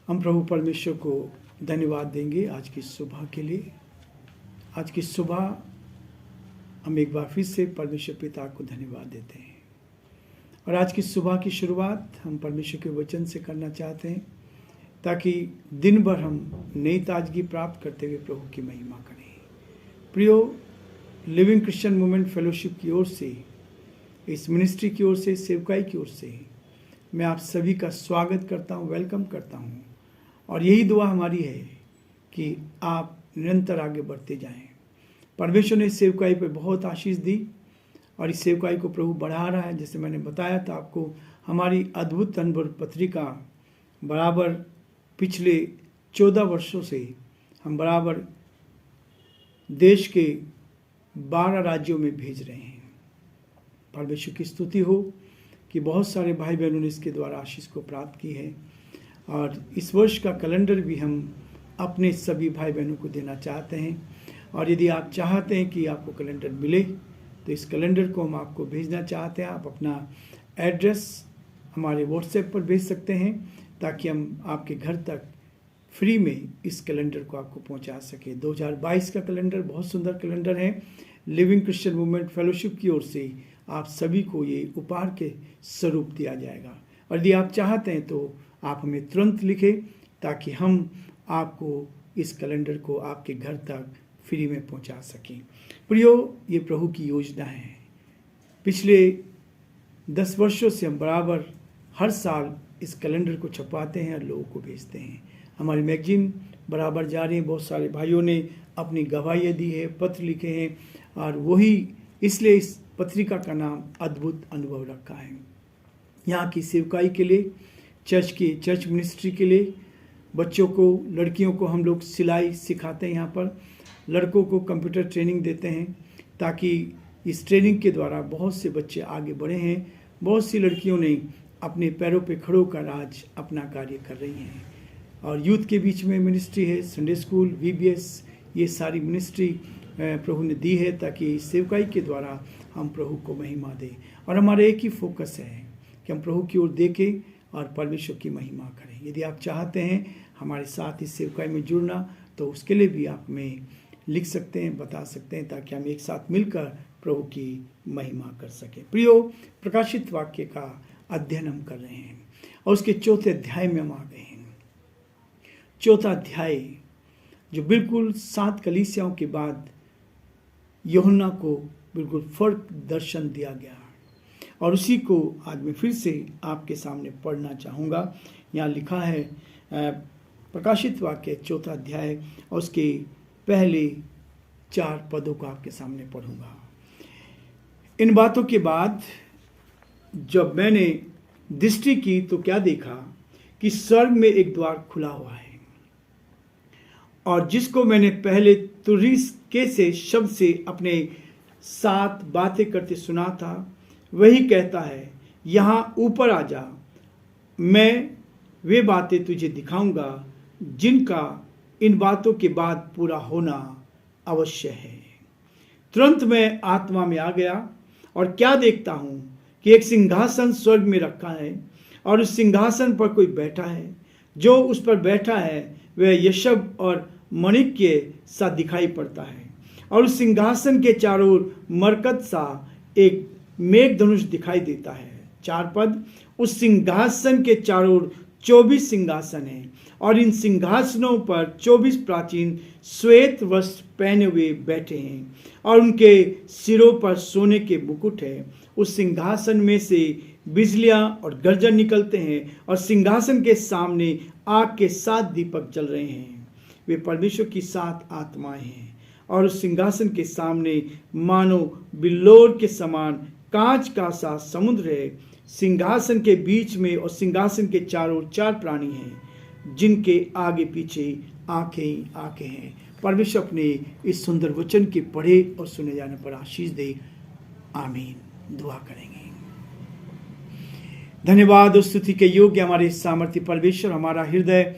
हम प्रभु परमेश्वर को धन्यवाद देंगे आज की सुबह के लिए। आज की सुबह हम एक बार फिर से परमेश्वर पिता को धन्यवाद देते हैं और आज की सुबह की शुरुआत हम परमेश्वर के वचन से करना चाहते हैं ताकि दिन भर हम नई ताजगी प्राप्त करते हुए प्रभु की महिमा करें। प्रियो, लिविंग क्रिश्चियन मूवमेंट फेलोशिप की ओर से, इस मिनिस्ट्री की ओर से, सेवकाई की ओर से मैं आप सभी का स्वागत करता हूँ, वेलकम करता हूँ और यही दुआ हमारी है कि आप निरंतर आगे बढ़ते जाएं। परमेश्वर ने इस सेवकाई पर बहुत आशीष दी और इस सेवकाई को प्रभु बढ़ा रहा है। जैसे मैंने बताया था आपको, हमारी अद्भुत अनुभव पत्रिका बराबर पिछले 14 वर्षों से हम बराबर देश के 12 राज्यों में भेज रहे हैं। परमेश्वर की स्तुति हो कि बहुत सारे भाई बहनों ने इसके द्वारा आशीष को प्राप्त की है और इस वर्ष का कैलेंडर भी हम अपने सभी भाई बहनों को देना चाहते हैं। और यदि आप चाहते हैं कि आपको कैलेंडर मिले तो इस कैलेंडर को हम आपको भेजना चाहते हैं। आप अपना एड्रेस हमारे व्हाट्सएप पर भेज सकते हैं ताकि हम आपके घर तक फ्री में इस कैलेंडर को आपको पहुंचा सकें। 2022 का कैलेंडर बहुत सुंदर कैलेंडर है। लिविंग क्रिश्चियन मूवमेंट फेलोशिप की ओर से आप सभी को ये उपहार के स्वरूप दिया जाएगा और यदि आप चाहते हैं तो आप हमें तुरंत लिखें ताकि हम आपको इस कैलेंडर को आपके घर तक फ्री में पहुंचा सकें। प्रियो, ये प्रभु की योजना है। पिछले 10 वर्षों से हम बराबर हर साल इस कैलेंडर को छपवाते हैं और लोगों को भेजते हैं। हमारी मैगजीन बराबर जा रही है। बहुत सारे भाइयों ने अपनी गवाही दी है, पत्र लिखे हैं और वही इसलिए इस पत्रिका का नाम अद्भुत अनुभव रखा है। यहाँ की सेवकाई के लिए, चर्च मिनिस्ट्री के लिए, बच्चों को, लड़कियों को हम लोग सिलाई सिखाते हैं। यहाँ पर लड़कों को कंप्यूटर ट्रेनिंग देते हैं ताकि इस ट्रेनिंग के द्वारा बहुत से बच्चे आगे बढ़े हैं। बहुत सी लड़कियों ने अपने पैरों पे खड़े होकर आज अपना कार्य कर रही हैं। और यूथ के बीच में मिनिस्ट्री है, संडे स्कूल, VBS, ये सारी मिनिस्ट्री प्रभु ने दी है ताकि इस सेवकाई के द्वारा हम प्रभु को महिमा दें। और हमारा एक ही फोकस है कि हम प्रभु की ओर देखें और परमेश्वर की महिमा करें। यदि आप चाहते हैं हमारे साथ इस सेवकाई में जुड़ना तो उसके लिए भी आप हमें लिख सकते हैं, बता सकते हैं ताकि हम एक साथ मिलकर प्रभु की महिमा कर सकें। प्रियो, प्रकाशित वाक्य का अध्ययन हम कर रहे हैं और उसके 4थे अध्याय में हम आ गए हैं। 4था अध्याय जो बिल्कुल 7 कलीसियाओं के बाद यूहन्ना को बिल्कुल फर्क दर्शन दिया गया और उसी को आज मैं फिर से आपके सामने पढ़ना चाहूँगा। यहाँ लिखा है प्रकाशित वाक्य 4था अध्याय और उसके पहले 4 पदों को आपके सामने पढ़ूंगा। इन बातों के बाद जब मैंने दृष्टि की तो क्या देखा कि स्वर्ग में एक द्वार खुला हुआ है और जिसको मैंने पहले तुरस्के से शब्द से अपने साथ बातें करते सुना था वही कहता है, यहाँ ऊपर आ जा, मैं वे बातें तुझे दिखाऊंगा जिनका इन बातों के बाद पूरा होना अवश्य है। तुरंत मैं आत्मा में आ गया और क्या देखता हूँ कि एक सिंहासन स्वर्ग में रखा है और उस सिंहासन पर कोई बैठा है। जो उस पर बैठा है वह यशब और माणिक्य सा दिखाई पड़ता है और उस सिंहासन के चारों ओर मरकत सा एक मेघधनुष दिखाई देता है। 4 पद, उस सिंहासन के चारों ओर 24 सिंहासन हैं और इन सिंहासनों पर 24 प्राचीन श्वेत वस्त्र पहने हुए बैठे हैं और उनके सिरों पर सोने के मुकुट है। उस सिंहासन में से बिजलियां और गर्जन निकलते हैं और सिंहासन के सामने आग के 7 दीपक जल रहे हैं। वे परमेश्वर की 7 आत्माएं हैं और उस सिंहासन के सामने मानो बिल्लोर के समान कांच का सा समुद्र है। सिंहासन के बीच में और सिंहासन के चारों 4 प्राणी हैं जिनके आगे पीछे आंखें ही आंखें हैं। परमेश्वर अपने इस सुंदर वचन के पढ़े और सुने जाने पर आशीष दे। आमीन। दुआ करेंगे। धन्यवाद और स्तुति के योग्य हमारे सामर्थ्य परमेश्वर, हमारा हृदय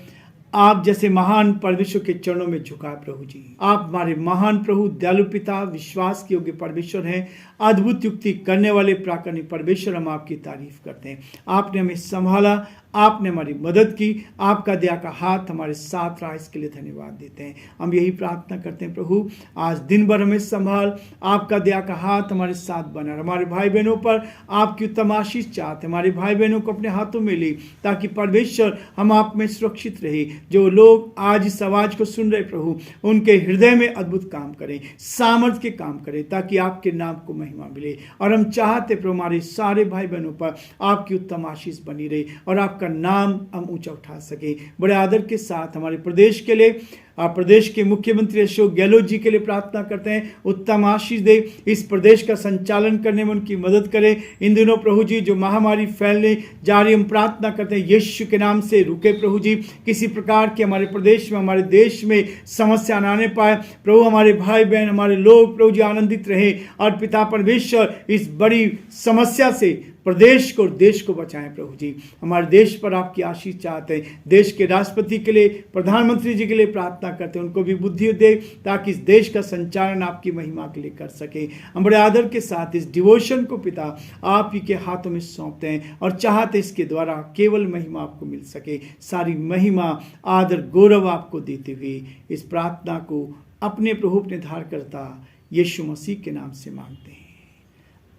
आप जैसे महान परमेश्वर के चरणों में झुका प्रभु जी। आप हमारे महान प्रभु, दयालु पिता, विश्वास के योग्य परमेश्वर हैं, अद्भुत युक्ति करने वाले प्राकरणिक परमेश्वर। हम आपकी तारीफ करते हैं। आपने हमें संभाला, आपने हमारी मदद की, आपका दया का हाथ हमारे साथ रहा, इसके लिए धन्यवाद देते हैं। हम यही प्रार्थना करते हैं प्रभु, आज दिन भर हमें संभाल, आपका दया का हाथ हमारे साथ बना, हमारे भाई बहनों पर आपकी उत्तम आशीष चाहते, हमारे भाई बहनों को अपने हाथों में ले, ताकि परमेश्वर हम आप में सुरक्षित रहे। जो लोग आज इस आवाज को सुन रहे प्रभु, उनके हृदय में अद्भुत काम करें, सामर्थ्य के काम करें, ताकि आपके नाम को महिमा मिले। और हम चाहते प्रभु हमारे सारे भाई बहनों पर आपकी उत्तम आशीष बनी रहे और आपका नाम हम ऊंचा उठा सके। बड़े आदर के साथ हमारे प्रदेश के लिए, आप प्रदेश के मुख्यमंत्री अशोक गहलोत जी के लिए प्रार्थना करते हैं, उत्तम आशीष दे, इस प्रदेश का संचालन करने में उनकी मदद करें। इन दिनों प्रभु जी जो महामारी फैलने जा रही, हम प्रार्थना करते हैं यीशु के नाम से रुके प्रभु जी, किसी प्रकार के हमारे प्रदेश में, हमारे देश में समस्या ना आने पाए प्रभु। हमारे भाई बहन, हमारे लोग प्रभु जी आनंदित रहे, और पिता परमेश्वर इस बड़ी समस्या से प्रदेश को और देश को बचाएं प्रभु जी। हमारे देश पर आपकी आशीष चाहते हैं, देश के राष्ट्रपति के लिए, प्रधानमंत्री जी के लिए प्रार्थना करते हैं, उनको भी बुद्धि दे, ताकि इस देश का संचालन आपकी महिमा के लिए कर सके। हम बड़े आदर के साथ इस डिवोशन को पिता आप ही के हाथों में सौंपते हैं, और चाहते इसके द्वारा केवल महिमा आपको मिल सके। सारी महिमा, आदर, गौरव आपको देते हुए इस प्रार्थना को अपने प्रभु, अपने धारकर्ता यीशु मसीह के नाम से मांगते हैं,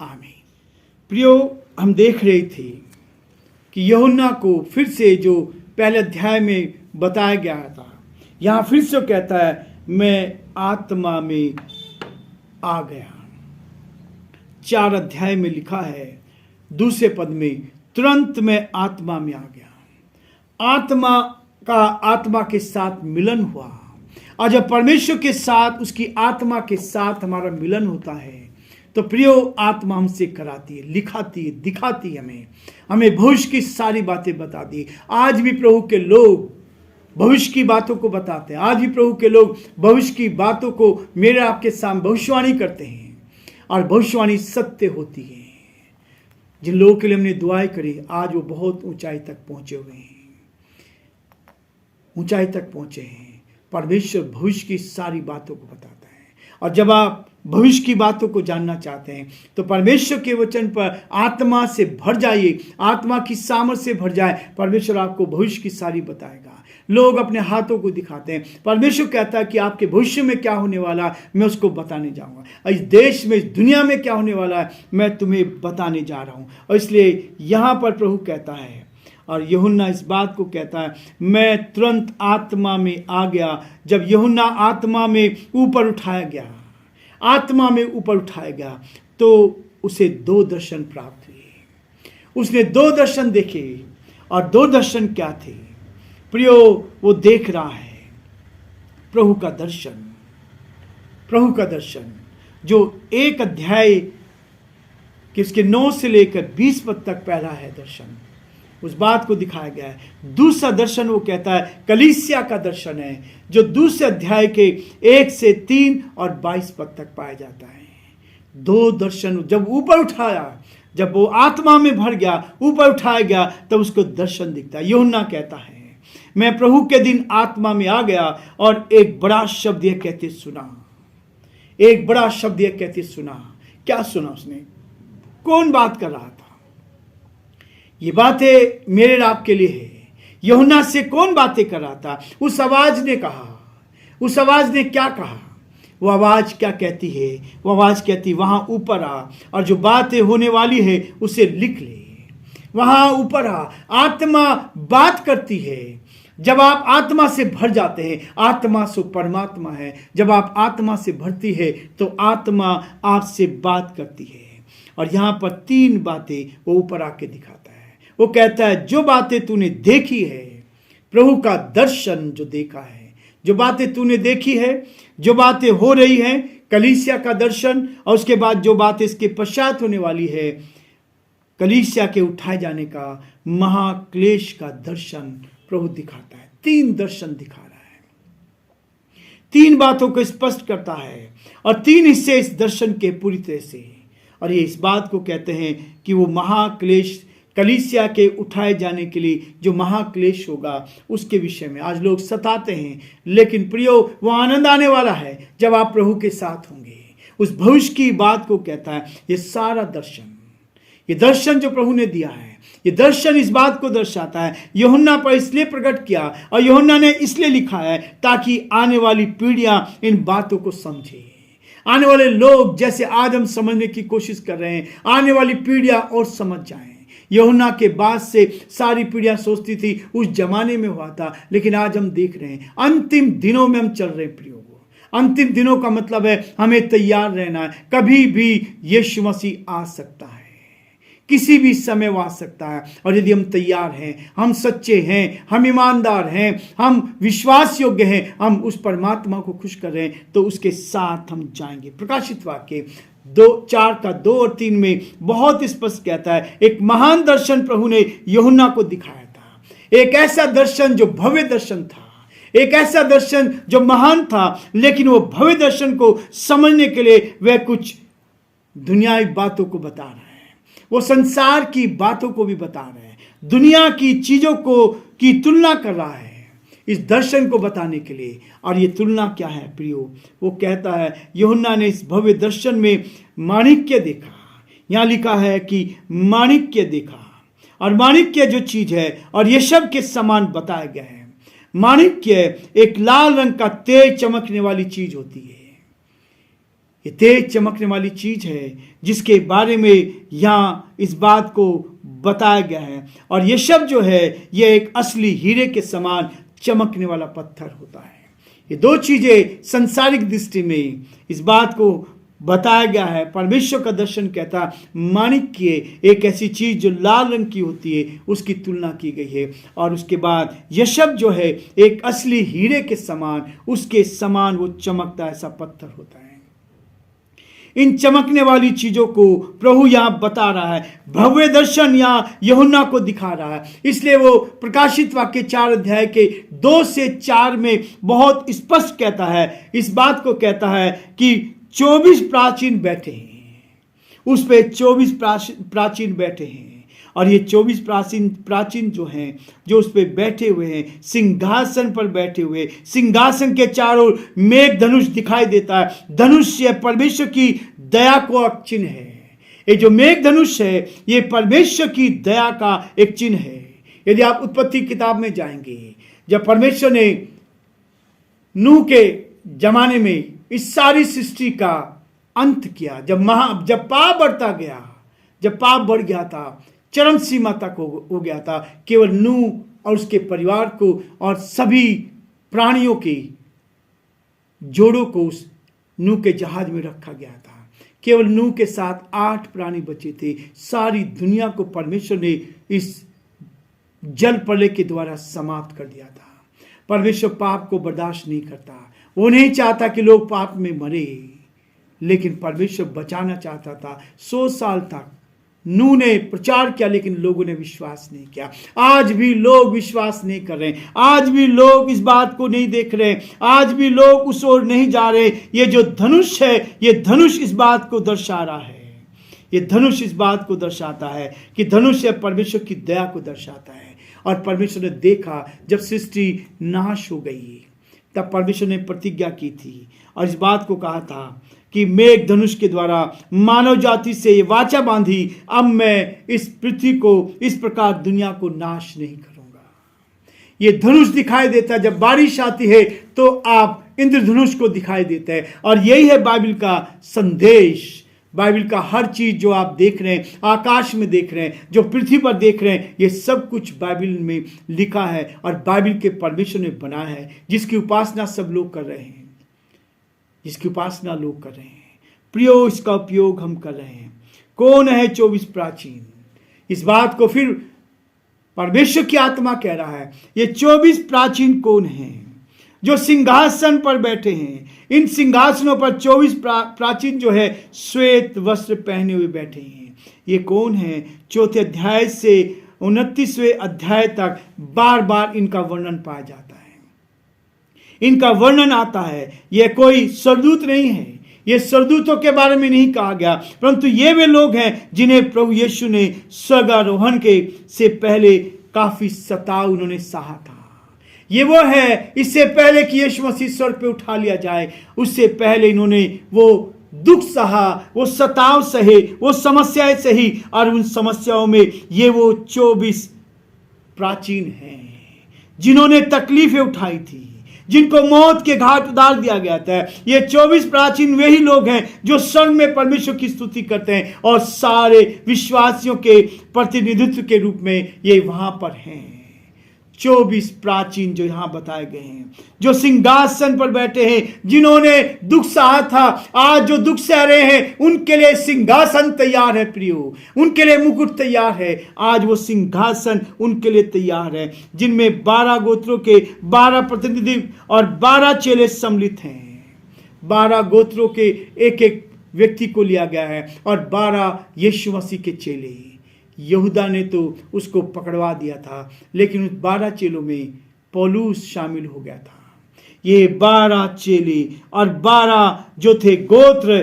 आमीन। प्रियो, हम देख रहे थे कि यूहन्ना को फिर से जो पहले अध्याय में बताया गया था, यहाँ फिर से कहता है मैं आत्मा में आ गया। 4 अध्याय में लिखा है दूसरे पद में, तुरंत मैं आत्मा में आ गया। आत्मा के साथ मिलन हुआ, और जब परमेश्वर के साथ, उसकी आत्मा के साथ हमारा मिलन होता है, तो प्रियो आत्मा हमसे कराती है, लिखाती है, दिखाती है, हमें भविष्य की सारी बातें बताती है। आज भी प्रभु के लोग भविष्य की बातों को बताते हैं, आज भी प्रभु के लोग भविष्य की बातों को मेरे आपके सामने भविष्यवाणी करते हैं, और भविष्यवाणी सत्य होती है। जिन लोगों के लिए हमने दुआएं करी, आज वो बहुत ऊंचाई तक पहुंचे हुए हैं, ऊंचाई तक पहुंचे हैं। परमेश्वर भविष्य की सारी बातों को बताता है, और जब आप भविष्य की बातों को जानना चाहते हैं तो परमेश्वर के वचन पर आत्मा से भर जाइए, आत्मा की सामर्थ्य से भर जाए। परमेश्वर आपको भविष्य की सारी बताएगा। लोग अपने हाथों को दिखाते हैं, परमेश्वर कहता है कि आपके भविष्य में क्या होने वाला है मैं उसको बताने जाऊंगा, इस देश में, इस दुनिया में क्या होने वाला है मैं तुम्हें बताने जा रहा हूं। और इसलिए यहां पर प्रभु कहता है, और यूहन्ना इस बात को कहता है, मैं तुरंत आत्मा में आ गया। जब यूहन्ना आत्मा में ऊपर उठाया गया, आत्मा में ऊपर उठाया गया, तो उसे 2 दर्शन प्राप्त हुए। उसने 2 दर्शन देखे, और 2 दर्शन क्या थे प्रियो? वो देख रहा है प्रभु का दर्शन, प्रभु का दर्शन जो 1 अध्याय कि उसके 9 से लेकर 20 पद तक पहला है दर्शन, उस बात को दिखाया गया है। दूसरा दर्शन वो कहता है कलीसिया का दर्शन है, जो दूसरे अध्याय के 1 से 3 और 22 पद तक पाया जाता है। 2 दर्शन जब ऊपर उठाया, जब वो आत्मा में भर गया, ऊपर उठाया गया, तब उसको दर्शन दिखता है। यूहन्ना कहता है मैं प्रभु के दिन आत्मा में आ गया, और एक बड़ा शब्द यह कहते सुना, एक बड़ा शब्द यह कहते सुना। क्या सुना उसने? कौन बात कर रहा था? ये बातें मेरे और आपके लिए है। यूहन्ना से कौन बातें कर रहा था? उस आवाज ने कहा। उस आवाज ने क्या कहा? वो आवाज क्या कहती है? वो आवाज कहती वहां ऊपर आ, और जो बातें होने वाली है उसे लिख ले। वहां ऊपर आ, आत्मा बात करती है। जब आप आत्मा से भर जाते हैं, आत्मा सो परमात्मा है, जब आप आत्मा से भरती है तो आत्मा आपसे बात करती है। और यहां पर 3 बातें वो ऊपर आके दिखाता है। वो कहता है जो बातें तूने देखी है, प्रभु का दर्शन जो देखा है, जो बातें तूने देखी है, जो बातें हो रही हैं, कलीसिया का दर्शन, और उसके बाद जो बातें इसके पश्चात होने वाली है, कलीसिया के उठाए जाने का, महाक्लेश का दर्शन प्रभु दिखाता है। 3 दर्शन दिखा रहा है, 3 बातों को स्पष्ट करता है, और 3 हिस्से इस दर्शन के पूरी तरह से। और ये इस बात को कहते हैं कि वो महाक्लेश, कलीसिया के उठाए जाने के लिए जो महाक्लेश होगा उसके विषय में आज लोग सताते हैं। लेकिन प्रियो, वो आनंद आने वाला है जब आप प्रभु के साथ होंगे। उस भविष्य की बात को कहता है ये सारा दर्शन, ये दर्शन जो प्रभु ने दिया है, ये दर्शन इस बात को दर्शाता है, यूहन्ना पर इसलिए प्रकट किया और यूहन्ना ने इसलिए लिखा है ताकि आने वाली पीढ़ियां इन बातों को समझे। आने वाले लोग जैसे आज हम समझने की कोशिश कर रहे हैं, आने वाली पीढ़ियां और समझ जाएं। यूहन्ना के बाद से सारी पीढ़ियां सोचती थी उस जमाने में हुआ था, लेकिन आज हम देख रहे हैं अंतिम दिनों में हम चल रहे हैं प्रियो। अंतिम दिनों का मतलब है हमें तैयार रहना है। कभी भी यीशु मसीह आ सकता है, किसी भी समय वो आ सकता है। और यदि हम तैयार हैं, हम सच्चे हैं, हम ईमानदार हैं, हम विश्वास योग्य हैं, हम उस परमात्मा को खुश कर रहे हैं, तो उसके साथ हम जाएंगे। प्रकाशित वाक्य 4:2 और 3 में बहुत स्पष्ट कहता है, एक महान दर्शन प्रभु ने यूहन्ना को दिखाया था। एक ऐसा दर्शन जो भव्य दर्शन था, एक ऐसा दर्शन जो महान था, लेकिन वो भव्य दर्शन को समझने के लिए वह कुछ दुनियावी बातों को बता रहा है। वो संसार की बातों को भी बता रहे हैं, दुनिया की चीजों को की तुलना कर रहा है इस दर्शन को बताने के लिए। और ये तुलना क्या है प्रियो? वो कहता है यूहन्ना ने इस भव्य दर्शन में माणिक्य देखा। यहां लिखा है कि माणिक्य देखा, और माणिक्य जो चीज है और ये सब के समान बताया गया है। माणिक्य एक लाल रंग का तेज चमकने वाली चीज होती है। ये तेज चमकने वाली चीज है जिसके बारे में यहाँ इस बात को बताया गया है। और ये शब्द जो है ये एक असली हीरे के समान चमकने वाला पत्थर होता है। ये दो चीजें संसारिक दृष्टि में इस बात को बताया गया है। परमेश्वर का दर्शन कहता माणिक्य एक ऐसी चीज जो लाल रंग की होती है, उसकी तुलना की गई है। और उसके बाद यह शब्द जो है एक असली हीरे के समान, उसके समान वो चमकता ऐसा पत्थर होता है। इन चमकने वाली चीजों को प्रभु यहां बता रहा है, भव्य दर्शन यहां यूहन्ना को दिखा रहा है। इसलिए वो प्रकाशित वाक्य 4 अध्याय के 2 से 4 में बहुत स्पष्ट कहता है, इस बात को कहता है कि 24 प्राचीन बैठे हैं, उस पे 24 प्राचीन बैठे हैं। और ये 24 प्राचीन जो हैं, जो उस पे बैठे हुए हैं, सिंहासन पर बैठे हुए, सिंहासन के चारों मेघ धनुष दिखाई देता है। धनुष ये परमेश्वर की दया को एक चिन्ह है। ये जो मेघ धनुष है ये परमेश्वर की दया का एक चिन्ह है। यदि आप उत्पत्ति किताब में जाएंगे, जब परमेश्वर ने नूह के जमाने में इस सारी सृष्टि का अंत किया, जब पाप बढ़ता गया, जब पाप बढ़ गया था, चरम सीमा तक हो गया था, केवल नूह और उसके परिवार को और सभी प्राणियों के जोड़ों को उस नूह के जहाज में रखा गया था। केवल नूह के साथ 8 प्राणी बचे थे। सारी दुनिया को परमेश्वर ने इस जल प्रलय के द्वारा समाप्त कर दिया था। परमेश्वर पाप को बर्दाश्त नहीं करता, वो नहीं चाहता कि लोग पाप में मरे, लेकिन परमेश्वर बचाना चाहता था। 100 साल तक नूह ने प्रचार किया, लेकिन लोगों ने विश्वास नहीं किया। आज भी लोग विश्वास नहीं कर रहे, आज भी लोग इस बात को नहीं देख रहे, आज भी लोग उस ओर नहीं जा रहे। ये जो धनुष है, ये धनुष इस बात को दर्शा रहा है, ये धनुष इस बात को दर्शाता है कि धनुष है परमेश्वर की दया को दर्शाता है। और परमेश्वर ने देखा जब सृष्टि नाश हो गई, तब परमेश्वर ने प्रतिज्ञा की थी और इस बात को कहा था कि मेघ धनुष के द्वारा मानव जाति से ये वाचा बांधी, अब मैं इस पृथ्वी को, इस प्रकार दुनिया को नाश नहीं करूंगा। ये धनुष दिखाई देता है, जब बारिश आती है तो आप इंद्रधनुष को दिखाई देता है। और यही है बाइबल का संदेश। बाइबल का हर चीज जो आप देख रहे हैं, आकाश में देख रहे हैं, जो पृथ्वी पर देख रहे हैं, ये सब कुछ बाइबल में लिखा है और बाइबल के परमेश्वर ने बनाया है, जिसकी उपासना सब लोग कर रहे हैं, जिसकी उपासना लोग कर रहे हैं। प्रियो, इसका उपयोग हम कर रहे हैं। कौन है 24 प्राचीन? इस बात को फिर परमेश्वर की आत्मा कह रहा है। ये 24 प्राचीन कौन हैं? जो सिंहासन पर बैठे हैं। इन सिंहासनों पर 24 प्राचीन जो है श्वेत वस्त्र पहने हुए बैठे हैं। ये कौन है? 4 अध्याय से 29वें अध्याय तक बार बार इनका वर्णन पाया जाता है, इनका वर्णन आता है। यह कोई स्वर्गदूत नहीं है, ये स्वर्गदूतों के बारे में नहीं कहा गया, परंतु ये वे लोग हैं जिन्हें प्रभु यीशु ने स्वर्गारोहण के से पहले काफी सताव उन्होंने सहा था। ये वो है, इससे पहले कि यीशु मसीह स्वर्ग पे उठा लिया जाए, उससे पहले इन्होंने वो दुख सहा, वो सताव सहे, वो समस्याएं सही, और उन समस्याओं में ये वो 24 प्राचीन हैं जिन्होंने तकलीफें उठाई थी, जिनको मौत के घाट उतार दिया गया था। ये 24 प्राचीन वही लोग हैं जो स्वर्ग में परमेश्वर की स्तुति करते हैं, और सारे विश्वासियों के प्रतिनिधित्व के रूप में ये वहां पर हैं। 24 प्राचीन जो यहां बताए गए हैं, जो सिंहासन पर बैठे हैं, जिन्होंने दुख सहा था, आज जो दुख सह रहे हैं उनके लिए सिंहासन तैयार है प्रियो, उनके लिए मुकुट तैयार है। आज वो सिंहासन उनके लिए तैयार है, जिनमें 12 गोत्रों के 12 प्रतिनिधि और 12 चेले सम्मिलित हैं। 12 गोत्रों के एक एक व्यक्ति को लिया गया है, और 12 यीशु मसीह के चेले। यहूदा ने तो उसको पकड़वा दिया था, लेकिन उस 12 चेलों में पौलुस शामिल हो गया था। ये 12 चेले और 12 जो थे गोत्र,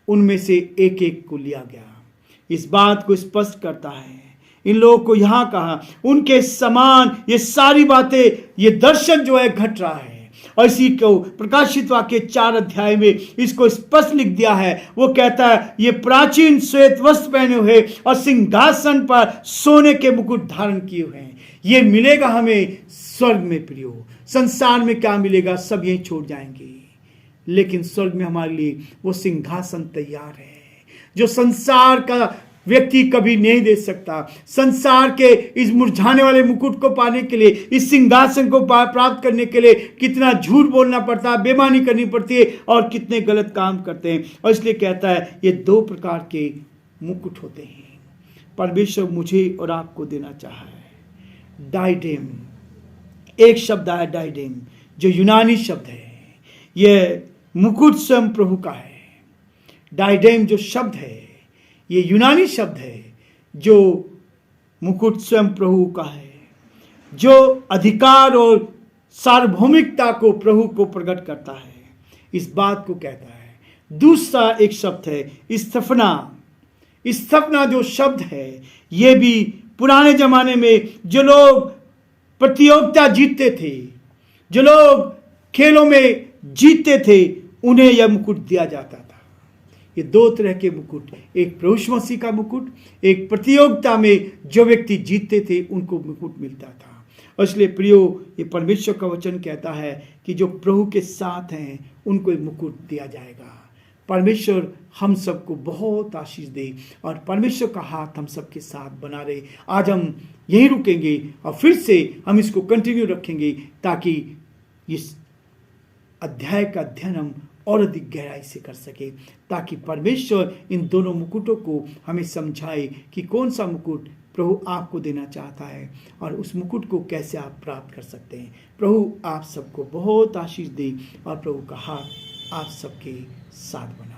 उनमें से एक एक को लिया गया। इस बात को स्पष्ट करता है, इन लोगों को यहां कहा उनके समान ये सारी बातें, ये दर्शन जो है घट रहा है। और इसी को प्रकाशित वाक्य 4 अध्याय में इसको स्पष्ट लिख दिया है। वो कहता है ये प्राचीन श्वेत वस्त्र पहने हुए और सिंहासन पर सोने के मुकुट धारण किए हुए हैं। ये मिलेगा हमें स्वर्ग में प्रियो। संसार में क्या मिलेगा, सब यही छोड़ जाएंगे, लेकिन स्वर्ग में हमारे लिए वो सिंहासन तैयार है जो संसार का व्यक्ति कभी नहीं दे सकता। संसार के इस मुरझाने वाले मुकुट को पाने के लिए, इस सिंहासन को प्राप्त करने के लिए कितना झूठ बोलना पड़ता है, बेईमानी करनी पड़ती है, और कितने गलत काम करते हैं। और इसलिए कहता है ये 2 प्रकार के मुकुट होते हैं परमेश्वर मुझे और आपको देना चाहा है। डाइडेम, एक शब्द है डाइडेम, जो यूनानी शब्द है। यह मुकुट स्वयं प्रभु का है। डाइडेम जो शब्द है, ये यूनानी शब्द है, जो मुकुट स्वयं प्रभु का है, जो अधिकार और सार्वभौमिकता को प्रभु को प्रकट करता है, इस बात को कहता है। दूसरा एक शब्द है स्थफना। स्थफना जो शब्द है, ये भी पुराने जमाने में जो लोग प्रतियोगिता जीतते थे, जो लोग खेलों में जीतते थे, उन्हें यह मुकुट दिया जाता था। ये 2 तरह के मुकुट, एक प्रभु यीशु मसीह का मुकुट, एक प्रतियोगिता में जो व्यक्ति जीतते थे उनको मुकुट मिलता था। और इसलिए प्रियो, ये परमेश्वर का वचन कहता है कि जो प्रभु के साथ हैं उनको एक मुकुट दिया जाएगा। परमेश्वर हम सबको बहुत आशीष दे, और परमेश्वर का हाथ हम सबके साथ बना रहे। आज हम यहीं रुकेंगे और फिर से हम इसको कंटिन्यू रखेंगे, ताकि इस अध्याय का अध्ययन हम और अधिक गहराई से कर सके, ताकि परमेश्वर इन दोनों मुकुटों को हमें समझाए कि कौन सा मुकुट प्रभु आपको देना चाहता है, और उस मुकुट को कैसे आप प्राप्त कर सकते हैं। प्रभु आप सबको बहुत आशीष दे, और प्रभु का हाथ आप सबके साथ बना।